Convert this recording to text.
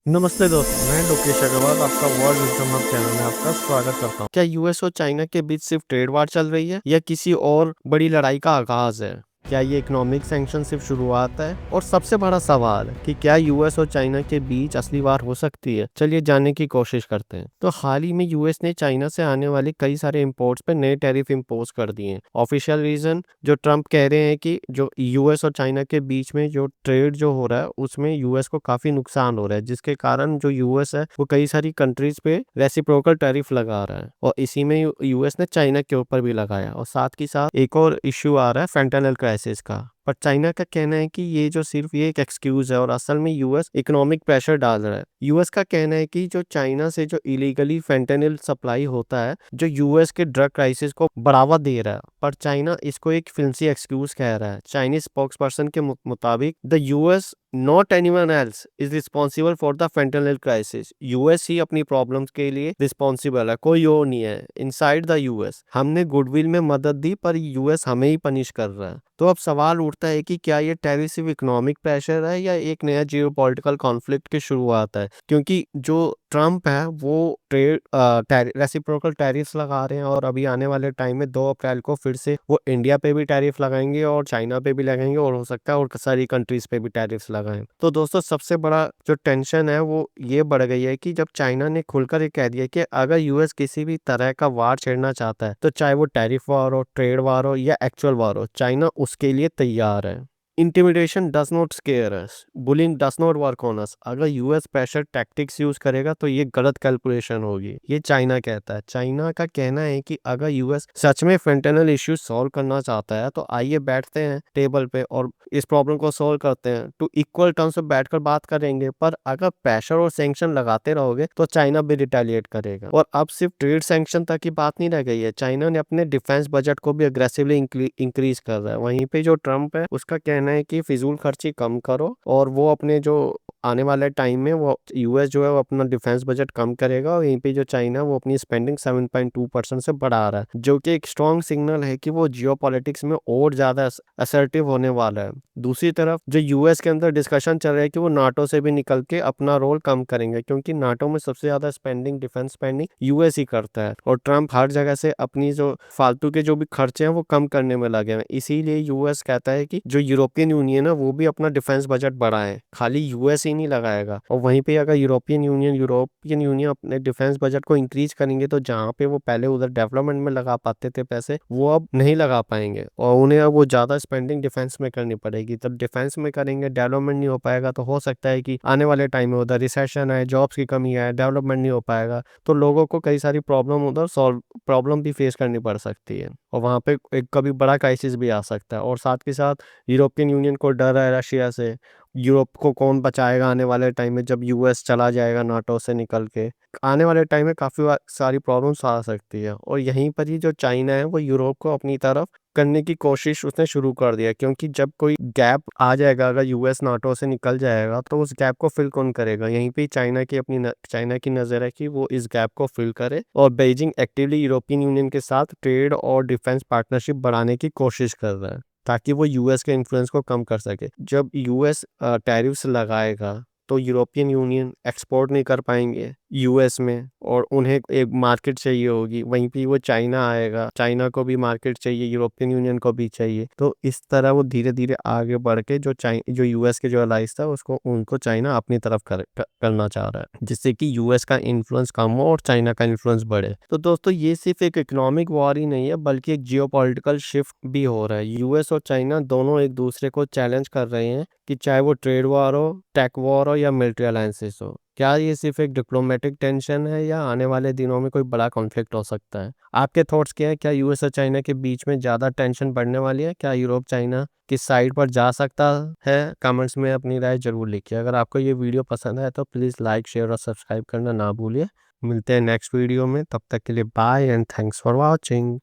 नमस्ते दोस्तों, मैं लोकेश अग्रवाल आपका वर्ल्ड विज़डम हब चैनल में आपका स्वागत करता हूँ। क्या यूएस और चाइना के बीच सिर्फ ट्रेड वार चल रही है या किसी और बड़ी लड़ाई का आगाज़ है? क्या ये इकोनॉमिक सैंक्शन सिर्फ शुरुआत है? और सबसे बड़ा सवाल कि क्या यूएस और चाइना के बीच असली वार हो सकती है? चलिए जानने की कोशिश करते हैं। तो हाल ही में यूएस ने चाइना से आने वाले कई सारे इंपोर्ट्स पे नए टैरिफ इम्पोज कर दिए हैं। ऑफिशियल रीजन जो ट्रम्प कह रहे हैं कि जो यूएस और चाइना के बीच में जो ट्रेड जो हो रहा है उसमें यूएस को काफी नुकसान हो रहा है, जिसके कारण जो यूएस है वो कई सारी कंट्रीज पे रेसिप्रोकल टैरिफ लगा रहा है और इसी में यूएस ने चाइना के ऊपर भी लगाया। और साथ ही साथ एक और इश्यू आ रहा है फेंटेनल क्राइसिस का। पर चाइना का कहना है कि ये जो सिर्फ ये एक एक्सक्यूज है और असल में यूएस इकोनॉमिक प्रेशर डाल रहा है। यूएस का कहना है कि जो चाइना से जो इलीगली फेंटेनिल सप्लाई होता है जो यूएस के ड्रग क्राइसिस को बढ़ावा दे रहा है, पर चाइना इसको एक फिल्सी एक्सक्यूज कह रहा है। चाइनीज स्पोक्सपर्सन के मुताबिक the US not anyone else is responsible for the fentanyl crisis. US ही अपनी प्रॉब्लम्स के लिए रिस्पॉन्सिबल है, कोई और नहीं है। इनसाइड द यूएस हमने गुडविल में मदद दी पर यूएस हमें ही पनिश कर रहा है। तो अब सवाल उठता है कि क्या ये टैरिफ सिर्फ इकोनॉमिक प्रेशर है या एक नया जियोपॉलिटिकल कॉन्फ्लिक्ट की शुरुआत है? क्योंकि जो ट्रम्प है वो रेसिप्रोकल टैरिफ्स लगा रहे हैं और अभी आने वाले टाइम में 2 अप्रैल को फिर से वो इंडिया पे भी टैरिफ लगाएंगे और चाइना पे भी लगाएंगे और हो सकता है और सारी कंट्रीज पे भी टैरिफ्स लगाएं। तो दोस्तों सबसे बड़ा जो टेंशन है वो ये बढ़ गई है कि जब चाइना ने खुलकर ये कह दिया कि अगर यूएस किसी भी तरह का वार छेड़ना चाहता है तो चाहे वो टैरिफ वार हो, ट्रेड वार हो या एक्चुअल वार हो, चाइना उसके लिए तैयार है। Intimidation does not square us, bullying does not work on us. अगर यूएस प्रेशर टैक्टिक्स यूज करेगा तो ये गलत कैलकुलेशन होगी, ये चाइना कहता है। चाइना का कहना है कि अगर यूएस सच में फेंटेनल इश्यू सॉल्व करना चाहता है तो आइए बैठते हैं टेबल पे और इस प्रॉब्लम को सॉल्व करते हैं, टू इक्वल टर्म्स पे बैठकर बात करेंगे। पर अगर प्रेशर और सैंक्शन लगाते रहोगे तो चाइना भी रिटेलिएट करेगा। और अब सिर्फ ट्रेड सैंक्शन तक की बात नहीं रह गई है, चाइना ने अपने डिफेंस बजट को भी अग्रेसिवली इंक्रीज कर रहा है। वहीं पे जो ट्रम्प है उसका कहना है कि फिजूल खर्ची कम करो और वो अपने जो आने वाले टाइम में वो यूएस जो है वो अपना डिफेंस बजट कम करेगा और यहीं पे जो चाइना वो अपनी स्पेंडिंग 7.2% से बढ़ा रहा है, जो कि एक स्ट्रॉन्ग सिग्नल है कि वो जियोपॉलिटिक्स में और ज्यादा असर्टिव होने वाला है। दूसरी तरफ जो यूएस के अंदर डिस्कशन चल रहा है कि वो नाटो से भी निकल के अपना रोल कम करेंगे, क्योंकि नाटो में सबसे ज्यादा स्पेंडिंग डिफेंस स्पेंडिंग यूएस ही करता है और ट्रम्प हर जगह से अपनी जो फालतू के जो भी खर्चे हैं वो कम करने में लगे हैं। इसीलिए यूएस कहता है कि जो यूरोपियन यूनियन है वो भी अपना डिफेंस बजट बढ़ाए, खाली यूएस ही नहीं लगाएगा। और वहीं पे अगर यूरोपियन यूनियन अपने डिफेंस बजट को इंक्रीज करेंगे तो जहाँ पे वो पहले उधर डेवलपमेंट में लगा पाते थे पैसे, वो अब नहीं लगा पाएंगे और उन्हें अब वो ज्यादा स्पेंडिंग डिफेंस में करनी पड़ेगी। तब डिफेंस में करेंगे, डेवलपमेंट नहीं हो पाएगा, तो हो सकता है कि आने वाले टाइम में उधर रिसेशन आए, जॉब्स की कमी आए, डेवलपमेंट नहीं हो पाएगा, तो लोगों को कई सारी प्रॉब्लम भी फेस करनी पड़ सकती है और वहाँ पे एक कभी बड़ा क्राइसिस भी आ सकता है। और साथ के साथ यूरोपियन यूनियन को डर है रशिया से। यूरोप को कौन बचाएगा आने वाले टाइम में जब यूएस चला जाएगा नाटो से निकल के? आने वाले टाइम में काफ़ी सारी प्रॉब्लम्स आ सकती है और यहीं पर ही जो चाइना है वो यूरोप को अपनी तरफ करने की कोशिश उसने शुरू कर दिया, क्योंकि जब कोई गैप आ जाएगा, अगर यूएस नाटो से निकल जाएगा तो उस गैप को फिल कौन करेगा? यहीं पे चाइना की नज़र है कि वो इस गैप को फिल करे और बेइजिंग एक्टिवली यूरोपियन यूनियन के साथ ट्रेड और डिफेंस पार्टनरशिप बढ़ाने की कोशिश कर रहा है ताकि वो यूएस के इन्फ्लुएंस को कम कर सके। जब यूएस टैरिफ्स लगाएगा तो यूरोपियन यूनियन एक्सपोर्ट नहीं कर पाएंगे यूएस में और उन्हें एक मार्केट चाहिए होगी। वहीं पे वो चाइना आएगा, चाइना को भी मार्केट चाहिए, यूरोपियन यूनियन को भी चाहिए। तो इस तरह वो धीरे धीरे आगे बढ़ के जो यूएस के जो अलाइज था उसको उनको चाइना अपनी तरफ करना चाह रहा है, जिससे कि यूएस का इन्फ्लुएंस कम हो और चाइना का इन्फ्लुएंस बढ़े। तो दोस्तों ये सिर्फ एक इकोनॉमिक वॉर ही नहीं है बल्कि एक जियोपॉलिटिकल शिफ्ट भी हो रहा है। यूएस और चाइना दोनों एक दूसरे को चैलेंज कर रहे हैं कि चाहे वो ट्रेड वॉर हो, टेक वॉर हो या मिलिट्री अलायंसेस हो। क्या ये सिर्फ एक डिप्लोमेटिक टेंशन है या आने वाले दिनों में कोई बड़ा कॉन्फ्लिक्ट हो सकता है? आपके थॉट्स क्या है? क्या यूएस और चाइना के बीच में ज़्यादा टेंशन बढ़ने वाली है? क्या यूरोप चाइना किस साइड पर जा सकता है? कमेंट्स में अपनी राय जरूर लिखिए। अगर आपको ये वीडियो पसंद आए तो प्लीज़ लाइक, शेयर और सब्सक्राइब करना ना भूलिए। मिलते हैं नेक्स्ट वीडियो में, तब तक के लिए bye and thanks for watching.